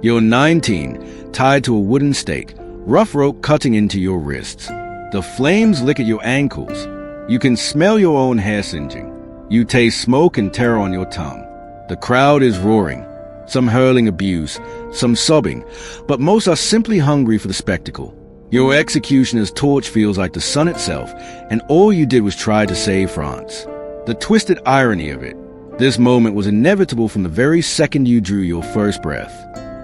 You're 19, tied to a wooden stake, rough rope cutting into your wrists. The flames lick at your ankles. You can smell your own hair singeing. You taste smoke and terror on your tongue. The crowd is roaring, some hurling abuse, some sobbing, but most are simply hungry for the spectacle. Your executioner's torch feels like the sun itself, and all you did was try to save France. The twisted irony of it. This moment was inevitable from the very second you drew your first breath.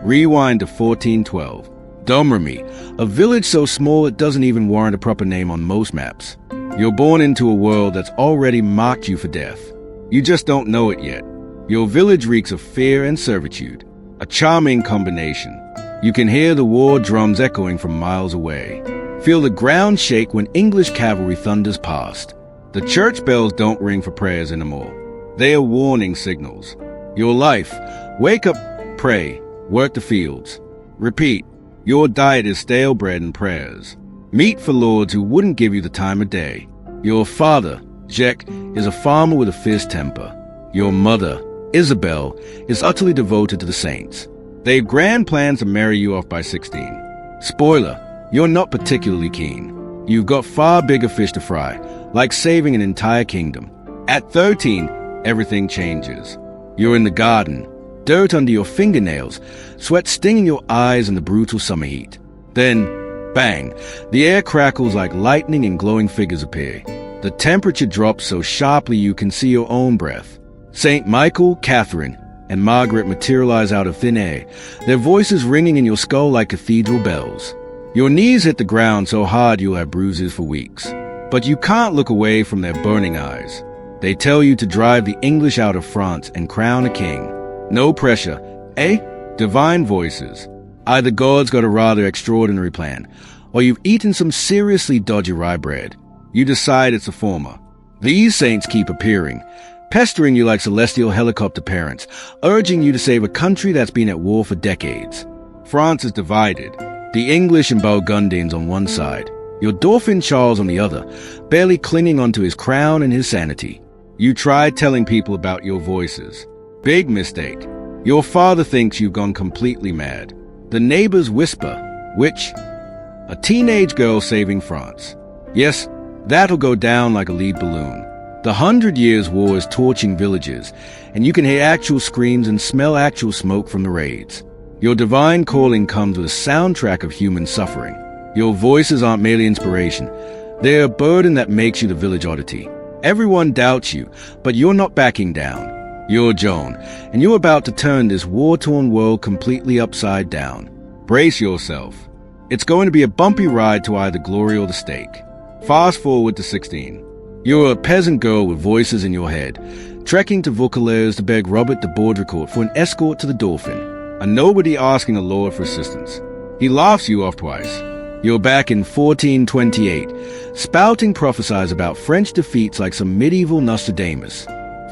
Rewind to 1412. Domremy, a village so small it doesn't even warrant a proper name on most maps. You're born into a world that's already marked you for death. You just don't know it yet. Your village reeks of fear and servitude. A charming combination. You can hear the war drums echoing from miles away. Feel the ground shake when English cavalry thunders past. The church bells don't ring for prayers anymore. They are warning signals. Your life. Wake up, pray, work the fields. Repeat. Your diet is stale bread and prayers. Meat for lords who wouldn't give you the time of day. Your father, Jack, is a farmer with a fierce temper. Your mother, Isabel, is utterly devoted to the saints. They've grand plans to marry you off by 16. Spoiler, you're not particularly keen. You've got far bigger fish to fry, like saving an entire kingdom. At 13, everything changes. You're in the garden, dirt under your fingernails, sweat stinging your eyes in the brutal summer heat. Then, bang, the air crackles like lightning and glowing figures appear. The temperature drops so sharply you can see your own breath. St. Michael, Catherine, and Margaret materialize out of thin air, their voices ringing in your skull like cathedral bells. Your knees hit the ground so hard you'll have bruises for weeks. But you can't look away from their burning eyes. They tell you to drive the English out of France and crown a king. No pressure, eh? Divine voices. Either God's got a rather extraordinary plan, or you've eaten some seriously dodgy rye bread. You decide it's the former. These saints keep appearing, pestering you like celestial helicopter parents, urging you to save a country that's been at war for decades. France is divided, the English and Burgundians on one side, your Dauphin Charles on the other, barely clinging onto his crown and his sanity. You tried telling people about your voices. Big mistake. Your father thinks you've gone completely mad. The neighbors whisper, which? A teenage girl saving France. Yes, that'll go down like a lead balloon. The 100 Years' War is torching villages, and you can hear actual screams and smell actual smoke from the raids. Your divine calling comes with a soundtrack of human suffering. Your voices aren't merely inspiration. They're a burden that makes you the village oddity. Everyone doubts you, but you're not backing down. You're Joan, and you're about to turn this war-torn world completely upside down. Brace yourself. It's going to be a bumpy ride to either glory or the stake. Fast forward to 16. You're a peasant girl with voices in your head, trekking to Vaucouleurs to beg Robert de Baudricourt for an escort to the Dauphin, a nobody asking a lord for assistance. He laughs you off twice. You're back in 1428, spouting prophesies about French defeats like some medieval Nostradamus.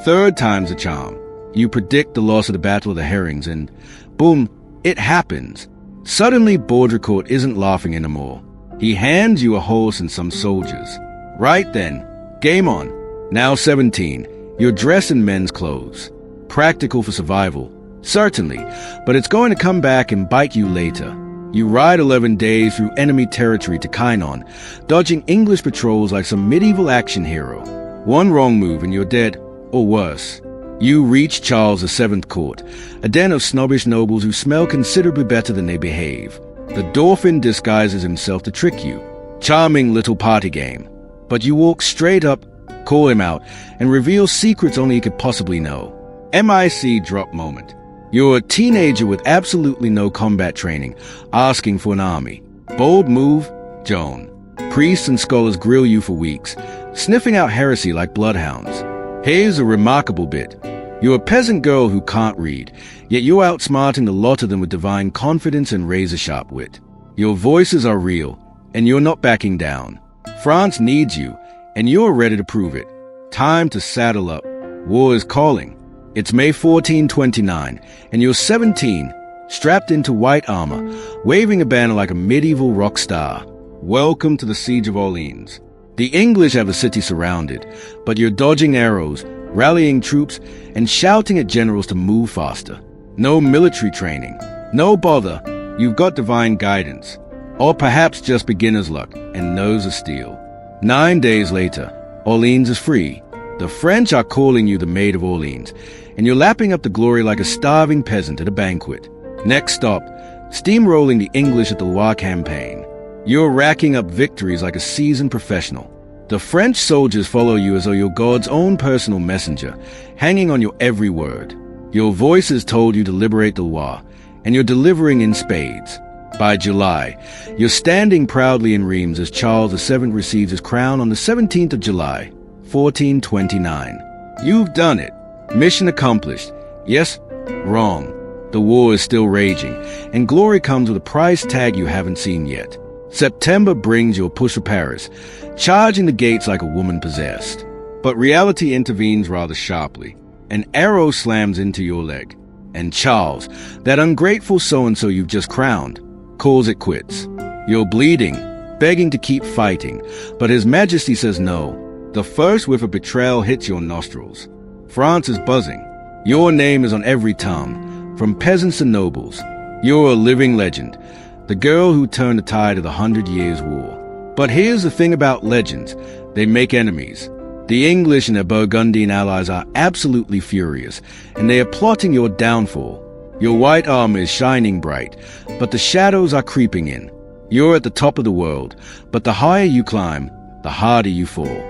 Third time's a charm. You predict the loss of the Battle of the Herrings and, boom, it happens. Suddenly, Baudricourt isn't laughing anymore. He hands you a horse and some soldiers. Right then, game on. Now 17, you're dressed in men's clothes. Practical for survival, certainly, but it's going to come back and bite you later. You ride 11 days through enemy territory to Chinon, dodging English patrols like some medieval action hero. One wrong move and you're dead, or worse. You reach Charles VII court, a den of snobbish nobles who smell considerably better than they behave. The Dauphin disguises himself to trick you. Charming little party game. But you walk straight up, call him out, and reveal secrets only he could possibly know. MIC drop moment. You're a teenager with absolutely no combat training, asking for an army. Bold move, Joan. Priests and scholars grill you for weeks, sniffing out heresy like bloodhounds. Here's a remarkable bit. You're a peasant girl who can't read, yet you're outsmarting the lot of them with divine confidence and razor-sharp wit. Your voices are real, and you're not backing down. France needs you, and you're ready to prove it. Time to saddle up. War is calling. It's May 1429, and you're 17, strapped into white armor, waving a banner like a medieval rock star. Welcome to the Siege of Orléans. The English have the city surrounded, but you're dodging arrows, rallying troops, and shouting at generals to move faster. No military training, No bother, you've got divine guidance. Or perhaps just beginner's luck and nose of steel. 9 days later, Orléans is free. The French are calling you the Maid of Orléans, and you're lapping up the glory like a starving peasant at a banquet. Next stop, steamrolling the English at the Loire campaign. You're racking up victories like a seasoned professional. The French soldiers follow you as though you're God's own personal messenger, hanging on your every word. Your voice has told you to liberate the Loire, and you're delivering in spades. By July, you're standing proudly in Reims as Charles VII receives his crown on the 17th of July, 1429. You've done it. Mission accomplished. Yes? Wrong. The war is still raging, and glory comes with a price tag you haven't seen yet. September brings your push for Paris, charging the gates like a woman possessed. But reality intervenes rather sharply. An arrow slams into your leg, and Charles, that ungrateful so-and-so you've just crowned, calls it quits. You're bleeding, begging to keep fighting, but His Majesty says no. The first whiff of betrayal hits your nostrils. France is buzzing. Your name is on every tongue, from peasants to nobles. You're a living legend, the girl who turned the tide of the 100 Years' War. But here's the thing about legends. They make enemies. The English and their Burgundian allies are absolutely furious, and they are plotting your downfall. Your white armor is shining bright, but the shadows are creeping in. You're at the top of the world, but the higher you climb, the harder you fall.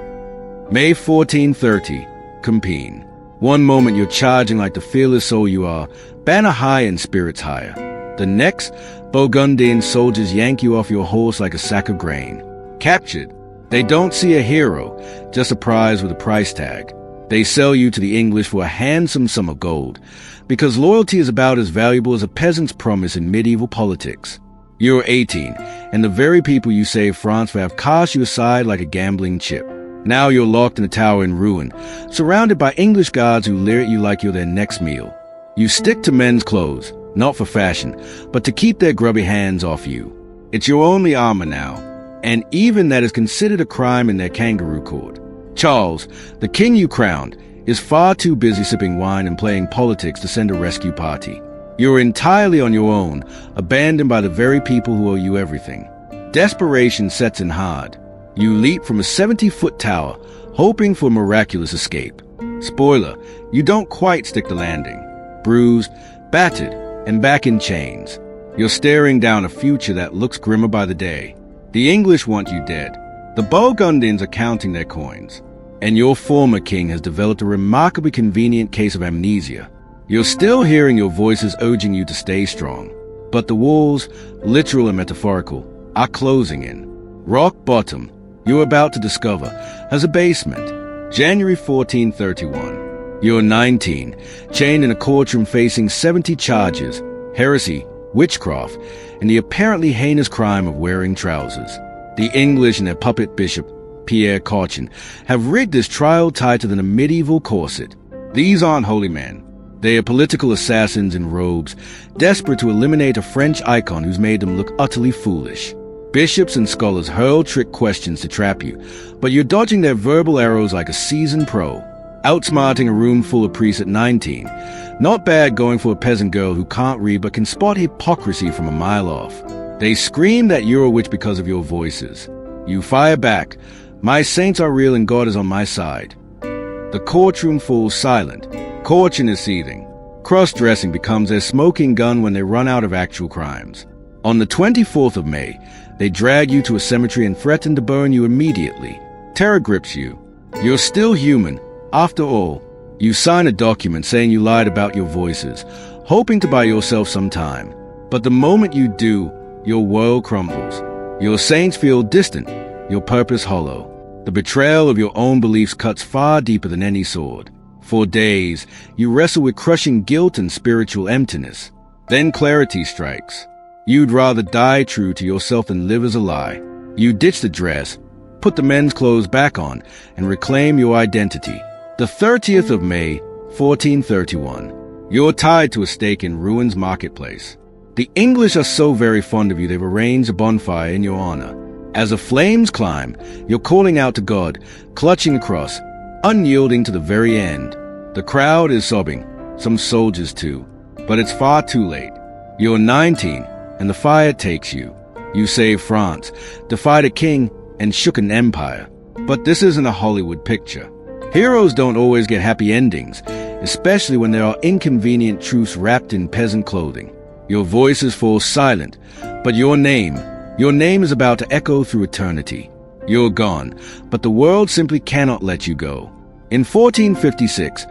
May 1430, Compiègne. One moment you're charging like the fearless soul you are, banner high and spirits higher. The next, Burgundian soldiers yank you off your horse like a sack of grain. Captured. They don't see a hero, just a prize with a price tag. They sell you to the English for a handsome sum of gold, because loyalty is about as valuable as a peasant's promise in medieval politics. You're 18, and the very people you saved France for have cast you aside like a gambling chip. Now you're locked in a tower in Rouen, surrounded by English guards who leer at you like you're their next meal. You stick to men's clothes, not for fashion, but to keep their grubby hands off you. It's your only armor now, and even that is considered a crime in their kangaroo court. Charles, the king you crowned, is far too busy sipping wine and playing politics to send a rescue party. You're entirely on your own, abandoned by the very people who owe you everything. Desperation sets in hard. You leap from a 70-foot tower, hoping for a miraculous escape. Spoiler, you don't quite stick the landing. Bruised, battered, and back in chains. You're staring down a future that looks grimmer by the day. The English want you dead. The Burgundians are counting their coins. And your former king has developed a remarkably convenient case of amnesia. You're still hearing your voices urging you to stay strong. But the walls, literal and metaphorical, are closing in. Rock bottom, you're about to discover, has a basement. January 1431. You're 19, chained in a courtroom facing 70 charges, heresy, witchcraft, and the apparently heinous crime of wearing trousers. The English and their puppet bishop, Pierre Cauchon, have rigged this trial tied to the medieval corset. These aren't holy men. They are political assassins in robes, desperate to eliminate a French icon who's made them look utterly foolish. Bishops and scholars hurl trick questions to trap you, but you're dodging their verbal arrows like a seasoned pro. Outsmarting a room full of priests at 19. Not bad going for a peasant girl who can't read but can spot hypocrisy from a mile off. They scream that you're a witch because of your voices. You fire back. My saints are real and God is on my side. The courtroom falls silent. Cauchon is seething. Cross-dressing becomes their smoking gun when they run out of actual crimes. On the 24th of May, they drag you to a cemetery and threaten to burn you immediately. Terror grips you. You're still human. After all, you sign a document saying you lied about your voices, hoping to buy yourself some time. But the moment you do, your world crumbles. Your saints feel distant, your purpose hollow. The betrayal of your own beliefs cuts far deeper than any sword. For days, you wrestle with crushing guilt and spiritual emptiness. Then clarity strikes. You'd rather die true to yourself than live as a lie. You ditch the dress, put the men's clothes back on, and reclaim your identity. The 30th of May, 1431. You're tied to a stake in Rouen marketplace. The English are so very fond of you they've arranged a bonfire in your honor. As the flames climb, you're calling out to God, clutching the cross, unyielding to the very end. The crowd is sobbing, some soldiers too, but it's far too late. You're 19, and the fire takes you. You saved France, defied a king, and shook an empire. But this isn't a Hollywood picture. Heroes don't always get happy endings, especially when there are inconvenient truths wrapped in peasant clothing. Your voices fall silent, but your name is about to echo through eternity. You're gone, but the world simply cannot let you go. In 1456,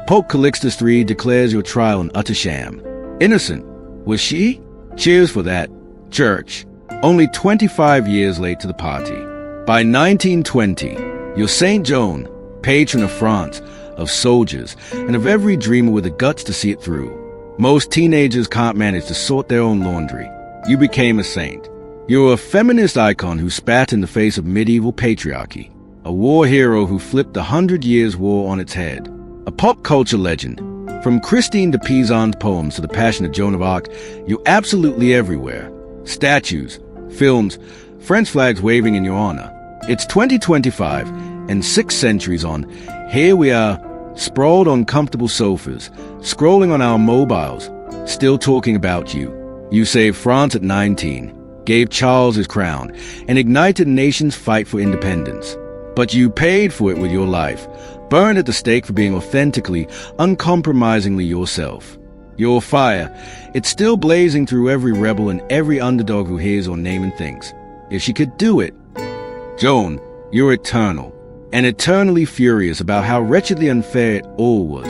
Pope Calixtus III declares your trial an utter sham. Innocent, was she? Cheers for that. Church. Only 25 years late to the party. By 1920, you're Saint Joan, patron of France, of soldiers, and of every dreamer with the guts to see it through. Most teenagers can't manage to sort their own laundry. You became a saint. You're a feminist icon who spat in the face of medieval patriarchy. A war hero who flipped the 100 Years' War on its head. A pop culture legend. From Christine de Pizan's poems to the Passion of Joan of Arc, you're absolutely everywhere. Statues, films, French flags waving in your honor. It's 2025, and 6 centuries on, here we are, sprawled on comfortable sofas, scrolling on our mobiles, still talking about you. You saved France at 19, gave Charles his crown, and ignited a nation's fight for independence. But you paid for it with your life, burned at the stake for being authentically, uncompromisingly yourself. Your fire, it's still blazing through every rebel and every underdog who hears your name and thinks, if she could do it. Joan, you're eternal, and eternally furious about how wretchedly unfair it all was.